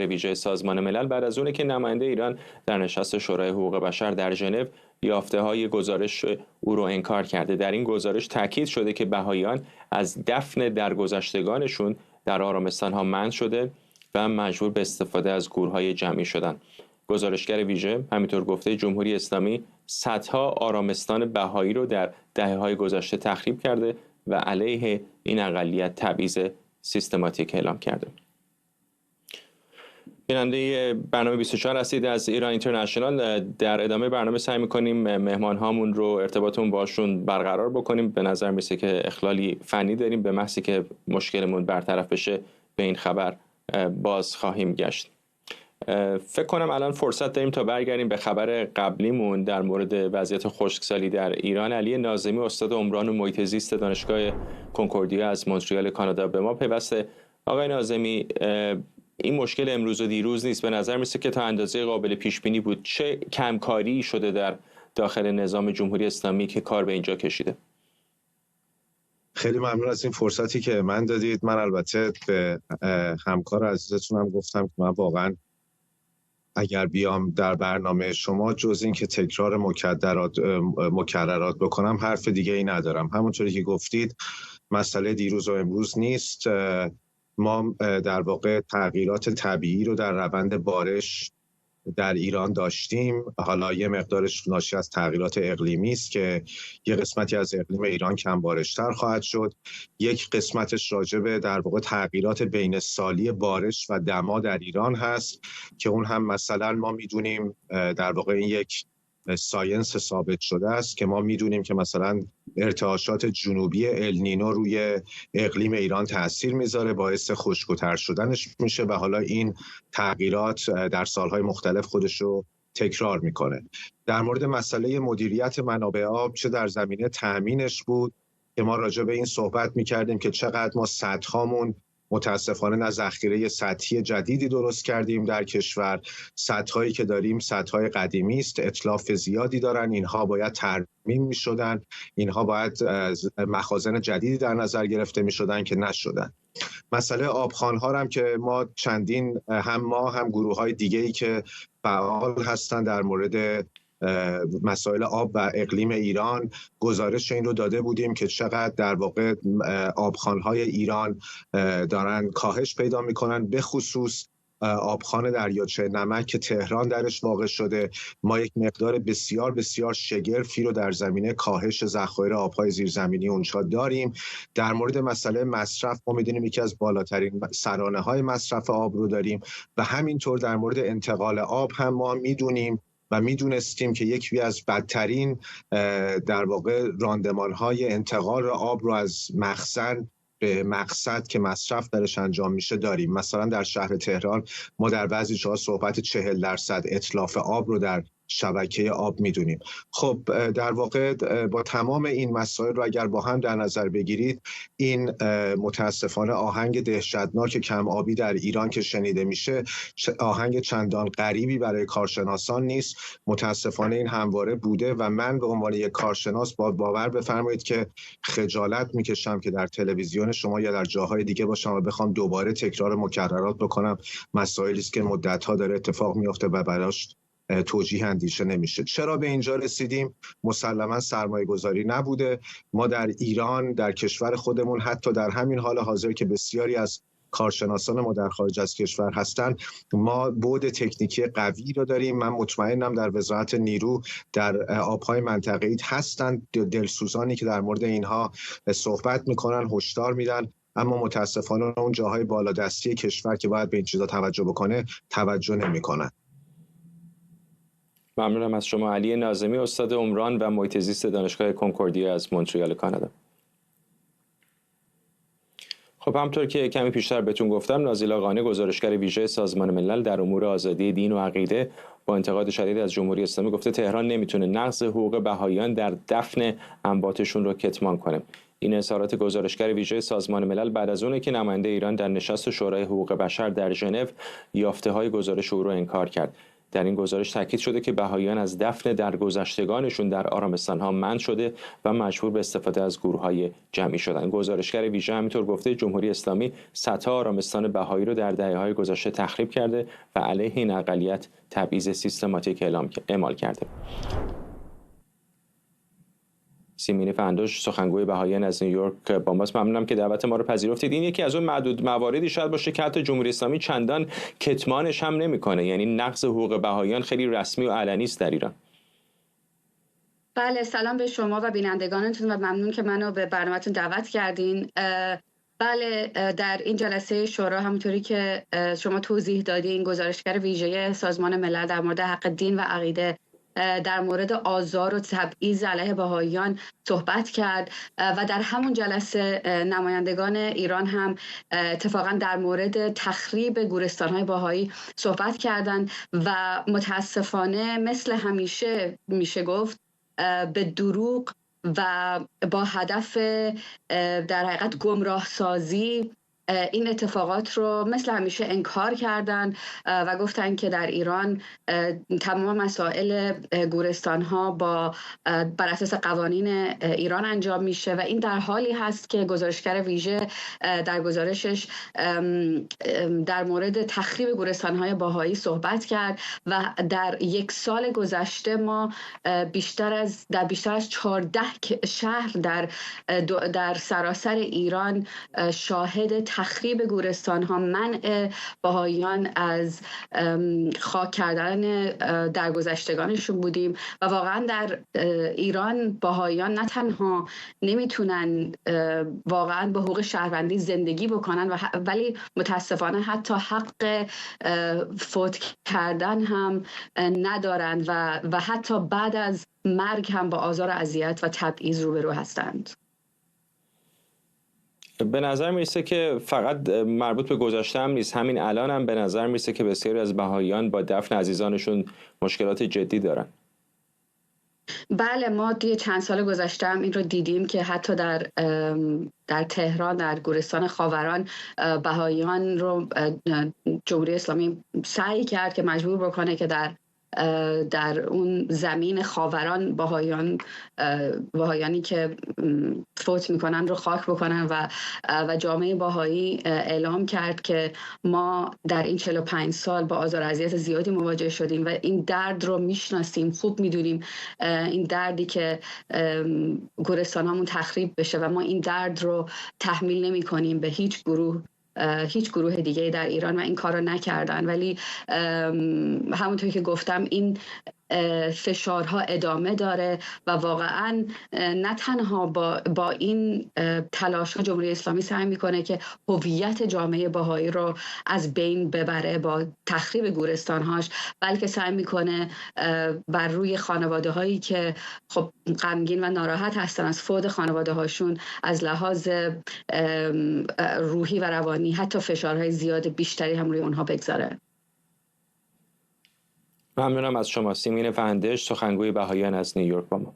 ویژه سازمان ملل بعد از اونه که نماینده ایران در نشست شورای حقوق بشر در ژنو یافته‌های گزارش او رو انکار کرده. در این گزارش تاکید شده که بهائیان از دفن درگذشتگانشون در آرامستان‌ها منع شده و مجبور به استفاده از گورهای جمعی شدند. گزارشگر ویژه همینطور گفته جمهوری اسلامی صدها آرامستان بهایی رو در دهه‌های گذشته تخریب کرده و علیه این اقلیت تبعیض سیستماتیک اعلام کرده. بیننده برنامه 24 هستید از ایران اینترنشنال. در ادامه برنامه سعی می‌کنیم مهمان هامون رو ارتباطمون باشون برقرار بکنیم. به نظر میسه که اخلالی فنی داریم، به محضی که مشکلمون برطرف بشه به این خبر باز خواهیم گشت. فکر کنم الان فرصت داریم تا برگردیم به خبر قبلیمون در مورد وضعیت خشکسالی در ایران. علی ناظمی، استاد عمران و محیط زیست دانشگاه کنکوردیا از مونتریال کانادا به ما پیوسته. آقای ناظمی، این مشکل امروز و دیروز نیست، به نظر میسه که تا اندازه قابل پیش بینی بود. چه کمکاری شده در داخل نظام جمهوری اسلامی که کار به اینجا کشیده؟ خیلی ممنون از این فرصتی که من دادید. من البته به همکار عزیزتونم گفتم که من واقعا اگر بیام در برنامه شما جز این که تکرار مکررات بکنم حرف دیگه ای ندارم. همونطوری که گفتید مسئله دیروز و امروز نیست. ما در واقع تغییرات طبیعی رو در روند بارش در ایران داشتیم. حالا یه مقدارش ناشی از تغییرات اقلیمی است که یه قسمتی از اقلیم ایران کم بارشتر خواهد شد. یک قسمتش راجع در واقع تغییرات بین سالی بارش و دما در ایران هست که اون هم مثلا ما میدونیم در واقع این یک ساینس ثابت شده است که ما میدونیم که مثلا ارتعاشات جنوبی النینو روی اقلیم ایران تاثیر میذاره، باعث خشک و تر شدنش میشه و حالا این تغییرات در سالهای مختلف خودش رو تکرار میکنه. در مورد مسئله مدیریت منابع آب، چه در زمینه تأمینش بود که ما راجع به این صحبت میکردیم که چقدر ما سدهامون متاسفانه نه ذخیره سطحی جدیدی درست کردیم در کشور. سدهایی که داریم سدهای قدیمی است، اتلاف زیادی دارن، اینها باید ترمیم میشدن، اینها باید مخازن جدیدی در نظر گرفته میشدن که نشدن. مسئله آبخوان‌ها هم که ما چندین هم گروه‌های دیگه‌ای که فعال هستن در مورد مسائل آب و اقلیم ایران گزارش این رو داده بودیم که چقدر در واقع آبخوان‌های ایران دارن کاهش پیدا میکنن، به خصوص آبخوان دریاچه نمک که تهران درش واقع شده. ما یک مقدار بسیار بسیار شگرفی رو در زمینه کاهش ذخایر آبهای زیرزمینی اونجا داریم. در مورد مسئله مصرف ما می‌دونیم یکی از بالاترین سرانه‌های مصرف آب رو داریم و همینطور در مورد انتقال آب هم ما می‌دونیم و میدونستیم که یکی از بدترین در واقع راندمان‌های انتقال آب رو از مخزن به مقصد که مصرف درش انجام میشه داریم. مثلا در شهر تهران ما در بعضی جاها صحبت 40% اتلاف آب رو در شبکه آب میدونیم. خب در واقع با تمام این مسائل رو اگر با هم در نظر بگیرید، این متاسفانه آهنگ دهشتناک کم آبی در ایران که شنیده میشه آهنگ چندان غریبی برای کارشناسان نیست. متاسفانه این همواره بوده و من به عنوان یک کارشناس باور بفرمایید که خجالت میکشم که در تلویزیون شما یا در جاهای دیگه باشم و بخوام دوباره تکرار مکررات بکنم مسائلی است که مدت‌ها داره اتفاق میفته و براش توجیه اندیشه نمیشه. چرا به اینجا رسیدیم؟ مسلما سرمایه گذاری نبوده. ما در ایران، در کشور خودمون، حتی در همین حال حاضر که بسیاری از کارشناسان ما در خارج از کشور هستند، ما بعد تکنیکی قوی رو داریم. من مطمئنم در وزارت نیرو در آبهای منطقه‌ای هستند دلسوزانی که در مورد اینها صحبت میکنن، هشدار میدن، اما متاسفانه اون جاهای بالادستی کشور که باید به این چیزا توجه بکنه توجه نمیکنن. ممنونم از شما علی ناظمی، استاد عمران و محیط زیست دانشگاه کنکوردیا از مونتریال کانادا. خب همطور که کمی پیشتر بهتون گفتم، نازی لاقانی گزارشگر ویژه سازمان ملل در امور آزادی دین و عقیده با انتقاد شدید از جمهوری اسلامی گفته تهران نمیتونه نقض حقوق بهائیان در دفن امواتشون رو کتمان کنه. این اظهارات گزارشگر ویژه سازمان ملل بعد از اونه که نماینده ایران در نشست شورای حقوق بشر در ژنو یافته‌های گزارش او رو انکار کرد. در این گزارش تاکید شده که بهائیان از دفن درگذشتگانشون در آرامستان‌ها منع شده و مجبور به استفاده از گورهای جمعی شدند. گزارشگر ویژه همینطور گفته جمهوری اسلامی صدها آرامستان بهایی رو در دهه‌های گذشته تخریب کرده و علیه این اقلیت تبعیض سیستماتیک اعمال کرده. سیمینی فندوش، سخنگوی بهائیان از نیویورک با ماست. ممنونم که دعوت ما رو پذیرفتید. این یکی از اون معدود مواردی شاید باشه که حتی جمهوری اسلامی چندان کتمانش هم نمیکنه، یعنی نقض حقوق بهائیان خیلی رسمی و علنی است در ایران. بله، سلام به شما و بینندگانتون و ممنون که منو به برنامه‌تون دعوت کردین. بله، در این جلسه شورا همونطوری که شما توضیح دادین، گزارشگر ویژه سازمان ملل در مورد حق دین و عقیده در مورد آزار و تبعیض علیه بهائیان صحبت کرد و در همون جلسه نمایندگان ایران هم اتفاقا در مورد تخریب گورستان‌های بهایی صحبت کردند و متاسفانه مثل همیشه میشه گفت به دروغ و با هدف در حقیقت گمراه سازی این اتفاقات رو مثل همیشه انکار کردن و گفتن که در ایران تمام مسائل گورستان ها بر اساس قوانین ایران انجام میشه و این در حالی هست که گزارشگر ویژه در گزارشش در مورد تخریب گورستان های بهایی صحبت کرد و در یک سال گذشته ما بیشتر از 14 شهر در سراسر ایران شاهد تخریب گورستان ها، منع بهائیان از خاک کردن درگذشتگانشون بودیم و واقعا در ایران بهائیان نه تنها نمیتونن واقعا به حقوق شهروندی زندگی بکنن ولی متاسفانه حتی حق فوت کردن هم ندارند و حتی بعد از مرگ هم با آزار و اذیت و تبعیض روبرو هستند. به نظر میرسه که فقط مربوط به گذشته هم نیست، همین الان هم به نظر میرسه که بسیاری از بهائیان با دفن عزیزانشون مشکلات جدی دارن. بله، ما توی چند سال گذشته هم این رو دیدیم که حتی در تهران، در گورستان خاوران، بهائیان رو جمهوری اسلامی سعی کرد که مجبور بکنه که در در اون زمین خاوران باهایانی که فوت میکنن رو خاک بکنن و جامعه باهایی اعلام کرد که ما در این 45 سال با آزار و اذیت زیادی مواجه شدیم و این درد رو میشناسیم، خوب میدونیم این دردی که گورستان هامون تخریب بشه و ما این درد رو تحمیل نمی کنیم به هیچ گروه دیگه در ایران و این کار رو نکردن. ولی همونطور که گفتم این فشارها ادامه داره و واقعا نه تنها با این تلاش ها جمهوری اسلامی سعی میکنه که هویت جامعه بهایی رو از بین ببره با تخریب گورستانهاش، بلکه سعی میکنه بر روی خانواده هایی که خب غمگین و ناراحت هستن از فوت خانواده هاشون از لحاظ روحی و روانی حتی فشارهای زیاد بیشتری هم روی اونها بگذاره. ممنونم از شما. سیمین فهندش، سخنگوی بهاییان از نیویورک با ما.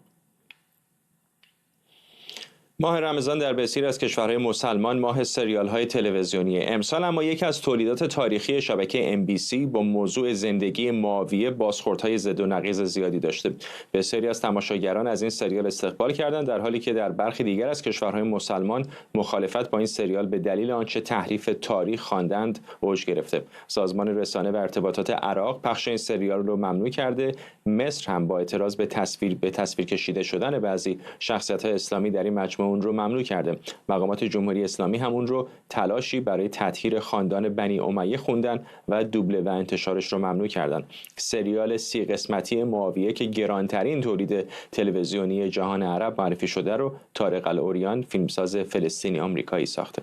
ماه رمضان در بسیاری از کشورهای مسلمان ماه سریال‌های تلویزیونی. امسال اما یکی از تولیدات تاریخی شبکه MBC با موضوع زندگی معاویه بازخوردهای ضد و نقیض زیادی داشته. بسیاری از تماشاگران از این سریال استقبال کردند، در حالی که در برخی دیگر از کشورهای مسلمان مخالفت با این سریال به دلیل آنچه تحریف تاریخ خواندند اوج گرفته. سازمان رسانه و ارتباطات عراق پخش این سریال رو ممنوع کرده. مصر هم با اعتراض به تصویر کشیده شدن بعضی شخصیت‌های اسلامی در این مجموعه اون رو ممنوع کرده. مقامات جمهوری اسلامی هم اون رو تلاشی برای تطهیر خاندان بنی امیه خوندن و دوبله و انتشارش رو ممنوع کردن. سریال 30 قسمتی معاویه که گرانترین تولید تلویزیونی جهان عرب معرفی شده رو طارق العریان، فیلمساز فلسطینی آمریکایی ساخته.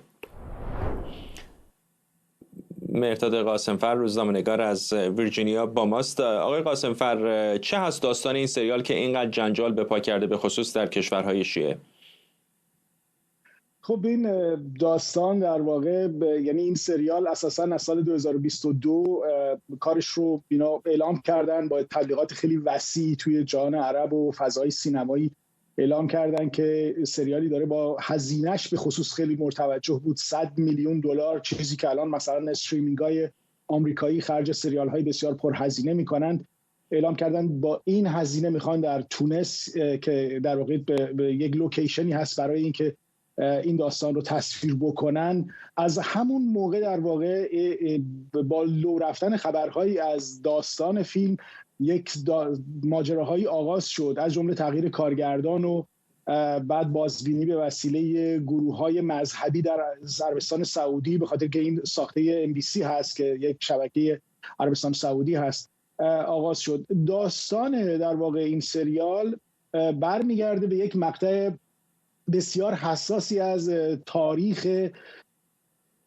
مهرداد قاسمفر، روزنامه‌نگار از ویرجینیا با ماست. آقای قاسمفر، چه هست داستان این سریال که اینقدر جنجال به پا کرده به خصوص در کشورهای شیعه؟ خب این داستان در واقع یعنی این سریال اساساً از سال 2022 کارش رو اینا اعلام کردن با تبلیغات خیلی وسیع توی جهان عرب و فضای سینمایی اعلام کردن که سریالی داره با هزینه‌اش به خصوص خیلی مرتوجه بود، $100 میلیون، چیزی که الان مثلا استریمینگ‌های آمریکایی خرج سریال‌های بسیار پرهزینه می‌کنند. اعلام کردن با این هزینه میخوان در تونس که در واقع به یک لوکیشنی هست برای اینکه این داستان رو تصویر بکنن، از همون موقع در واقع با لو رفتن خبرهایی از داستان فیلم یک ماجراهایی آغاز شد، از جمله تغییر کارگردان و بعد بازبینی به وسیله گروه‌های مذهبی در عربستان سعودی، به خاطر که این ساخته MBC هست که یک شبکه عربستان سعودی هست، آغاز شد. داستان در واقع این سریال برمیگرده به یک مقطع بسیار حساسی از تاریخ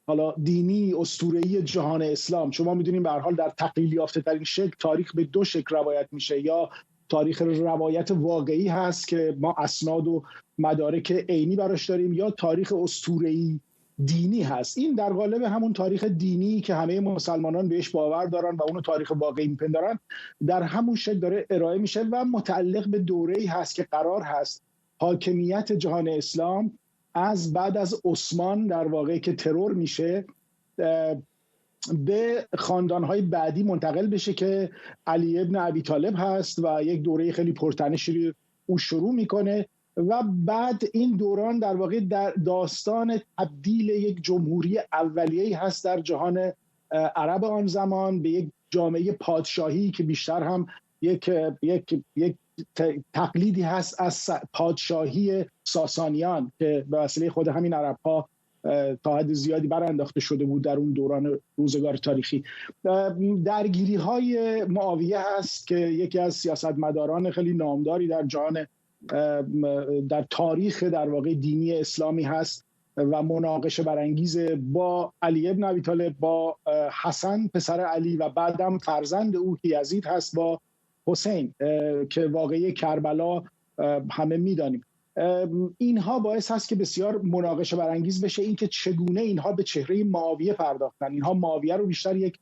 حالا دینی اسطوره‌ای جهان اسلام. شما میدونید به هر حال در تقلیل یافته ترین شکل تاریخ به دو شکل روایت میشه، یا تاریخ روایت واقعی هست که ما اسناد و مدارک عینی براش داریم، یا تاریخ اسطوره‌ای دینی هست. این در قالب همون تاریخ دینی که همه مسلمانان بهش باور دارن و اونو تاریخ واقعی میپندارن در همون شکل داره ارائه میشه و متعلق به دوره‌ای هست که قرار هست حاکمیت جهان اسلام از بعد از عثمان در واقع که ترور میشه به خاندانهای بعدی منتقل بشه که علی ابن ابی طالب هست و یک دوره خیلی پرتنشی او شروع میکنه و بعد این دوران در واقع در داستان تبدیل یک جمهوری اولیه‌ای هست در جهان عرب آن زمان به یک جامعه پادشاهی که بیشتر هم یک تقلیدی هست از پادشاهی ساسانیان که به وسیله خود همین عرب‌ها تا حد زیادی برانداخته شده بود در اون دوران روزگار تاریخی. درگیری‌های معاویه هست که یکی از سیاستمداران خیلی نامداری در جهان در تاریخ در واقع دینی اسلامی هست و مناقشه برانگیز با علی ابن ابی طالب، با حسن پسر علی و بعدم فرزند او که یزید هست با حسین که واقعی کربلا همه میدانیم. اینها باعث هست که بسیار مناقشه برانگیز بشه این که چگونه اینها به چهره معاویه پرداختن. اینها معاویه رو بیشتر یک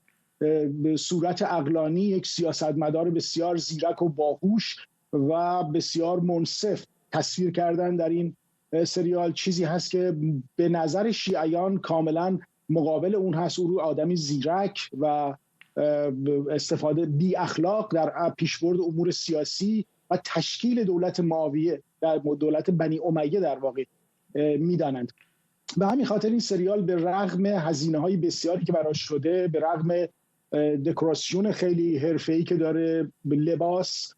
به صورت عقلانی یک سیاستمدار بسیار زیرک و باهوش و بسیار منصف تصویر کردن در این سریال. چیزی هست که به نظر شیعیان کاملا مقابل اون هست. او رو آدمی زیرک و استفاده بی اخلاق در پیشبرد امور سیاسی و تشکیل دولت معاویه در دولت بنی امیه در واقع میدانند. به همین خاطر این سریال به رغم هزینه‌های بسیاری که براش شده، به رغم دکوراسیون خیلی حرفه‌ای که داره، لباس،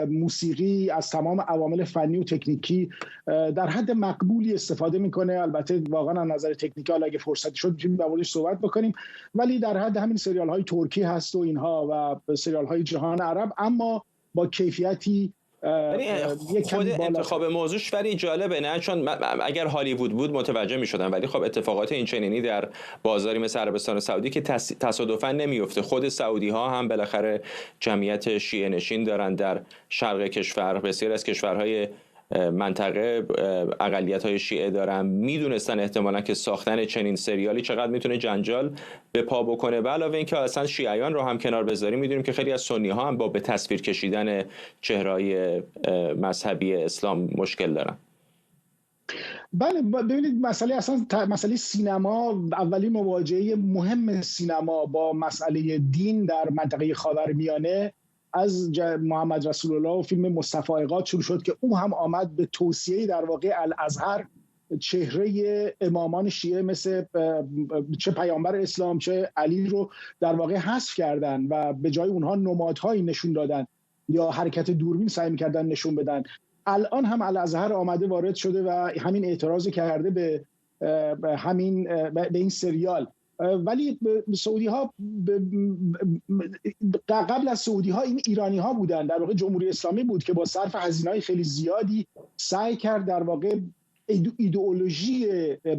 موسیقی، از تمام عوامل فنی و تکنیکی در حد مقبولی استفاده میکنه. البته واقعا از نظر تکنیکی اگه فرصتی شد میتونیم در موردش صحبت بکنیم، ولی در حد همین سریال های ترکی هست و اینها و سریال های جهان عرب، اما با کیفیتی خود انتخاب موضوعش ولی جالبه، نه؟ چون اگر هالیوود بود متوجه میشدن، ولی خب اتفاقات این چنینی در بازاری مثل عربستان سعودی که تصادفاً نمیفته. خود سعودی ها هم بالاخره جمعیت شیعه نشین دارن در شرق کشور، بسیار از کشورهای منطقه اقلیت‌های شیعه دارن. میدونستن احتمالاً که ساختن چنین سریالی چقدر میتونه جنجال به پا بکنه. به علاوه اینکه اصلا شیعیان رو هم کنار بذاریم، میدونیم که خیلی از سنی ها هم با به تصویر کشیدن چهره‌های مذهبی اسلام مشکل دارن. بله، ببینید مسئله سینما، اولین مواجهه مهم سینما با مسئله دین در منطقه خاورمیانه از محمد رسول الله و فیلم مصطفایقات شروع شد که او هم آمد به توصیه در واقع الازهر چهره امامان شیعه مثل چه پیامبر اسلام چه علی رو در واقع حذف کردن و به جای اونها نمادهایی نشون دادن یا حرکت دوربین سعی می‌کردن نشون بدن. الان هم الازهر آمده وارد شده و همین اعتراض کرده به این سریال. ولی سعودی ها قبل از سعودی ها این ایرانی ها بودن، در واقع جمهوری اسلامی بود که با صرف هزینه‌های خیلی زیادی سعی کرد در واقع ایدئولوژی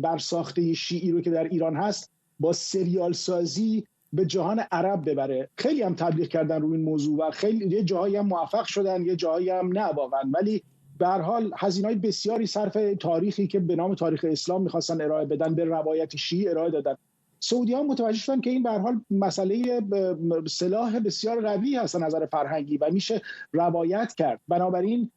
برساخته شیعی رو که در ایران هست با سریال سازی به جهان عرب ببره. خیلی هم تبلیغ کردن روی این موضوع و خیلی یه جاهایی هم موفق شدن، یه جاهایی هم نه واقعا، ولی به هر حال هزینه‌های بسیاری صرف تاریخی که به نام تاریخ اسلام می‌خواستن ارائه بدن به روایت شیعی ارائه دادن. سعودی‌ها متوجه شدن که این به هر حال مسئله سلاح بسیار قوی هست از نظر فرهنگی و میشه روایت کرد. بنابراین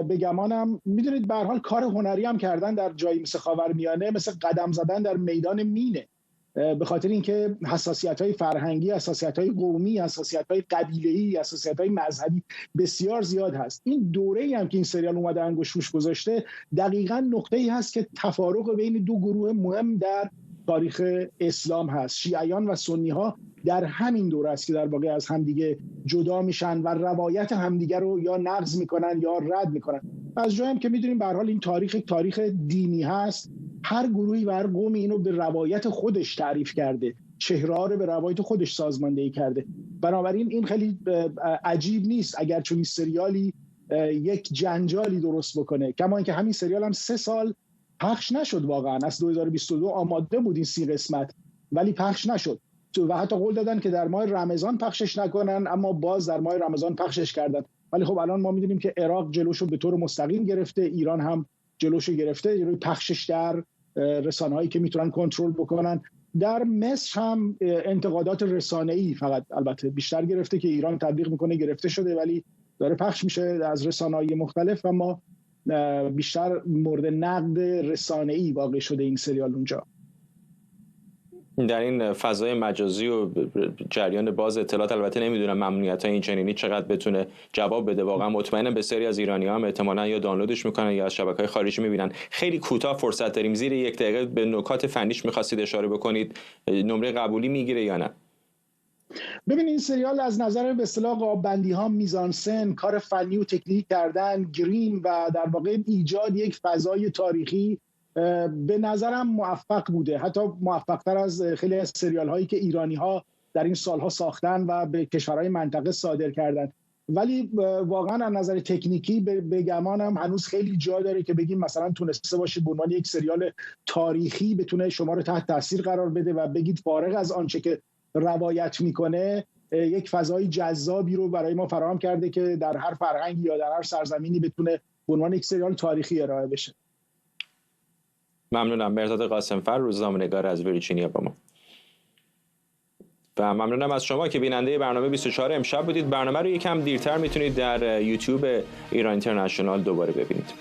به گمانم میدونید به هر حال کار هنری هم کردن در جایی مثل خاورمیانه، مثل قدم زدن در میدان مینه، به خاطر اینکه حساسیت‌های فرهنگی، حساسیت‌های قومی، حساسیت‌های قبیله‌ای، حساسیت‌های مذهبی بسیار زیاد هست. این دوره‌ای هم که این سریال اومده انگشت روش گذاشته دقیقاً نقطه‌ای هست که تفارق بین دو گروه مهم در تاریخ اسلام هست. شیعیان و سنی‌ها در همین دوره است که در واقع از همدیگه جدا میشن و روایت همدیگه رو یا نقض میکنن یا رد میکنن. از جایی هم که میدونیم به هر حال این تاریخ دینی هست، هر گروهی و هر قومی اینو به روایت خودش تعریف کرده، چهره‌ها رو به روایت خودش سازماندهی کرده. بنابراین این خیلی عجیب نیست اگر چون این سریالی یک جنجالی درست بکنه. کما اینکه همین سریال هم 3 سال پخش نشد، واقعا از 2022 آماده بود این 30 قسمت ولی پخش نشد و حتی قول دادن که در ماه رمضان پخشش نکنن، اما باز در ماه رمضان پخشش کردن. ولی خب الان ما می‌دونیم که عراق جلوشو به طور مستقیم گرفته، ایران هم جلوشو گرفته روی پخشش در رسانه‌هایی که میتونن کنترل بکنن. در مصر هم انتقادات رسانه‌ای فقط البته بیشتر گرفته که ایران تبلیغ میکنه گرفته شده، ولی داره پخش میشه از رسانه‌های مختلف، اما بیشتر مورد نقد رسانه‌ای واقع شده این سریال اونجا. در این فضای مجازی و جریان باز اطلاعات البته نمیدونم ممنوعیت‌های این چنینی چقدر بتونه جواب بده. واقعا مطمئنم بسیاری از ایرانی‌ها هم احتمالاً یا دانلودش میکنن یا از شبکه‌های خارجی میبینن. خیلی کوتاه فرصت داریم، زیر 1 دقیقه به نکات فنیش می‌خواستید اشاره بکنید، نمره قبولی میگیره یا نه؟ ببین این سریال از نظر به اصطلاح قاب‌بندی‌ها، میزانسن، کار فنی و تکنیک کردن، گریم و در واقع ایجاد یک فضای تاریخی به نظرم موفق بوده، حتی موفق‌تر از خیلی از سریال‌هایی که ایرانی‌ها در این سال‌ها ساختن و به کشورهای منطقه صادر کردن. ولی واقعا از نظر تکنیکی به گمانم هنوز خیلی جا داره که بگیم مثلا تونسته باشه به عنوان یک سریال تاریخی بتونه شما رو تحت تاثیر قرار بده و بگید فارغ از آنچه که روایت میکنه یک فضای جذابی رو برای ما فراهم کرده که در هر فرهنگی یا در هر سرزمینی بتونه به عنوان یک سریال تاریخی ارائه بشه. ممنونم. مرداد قاسمفر، روزنامه‌نگار از ویرجینیا با ما. و ممنونم از شما که بیننده برنامه 24 امشب بودید. برنامه رو یکم دیرتر میتونید در یوتیوب ایران اینترنشنال دوباره ببینید.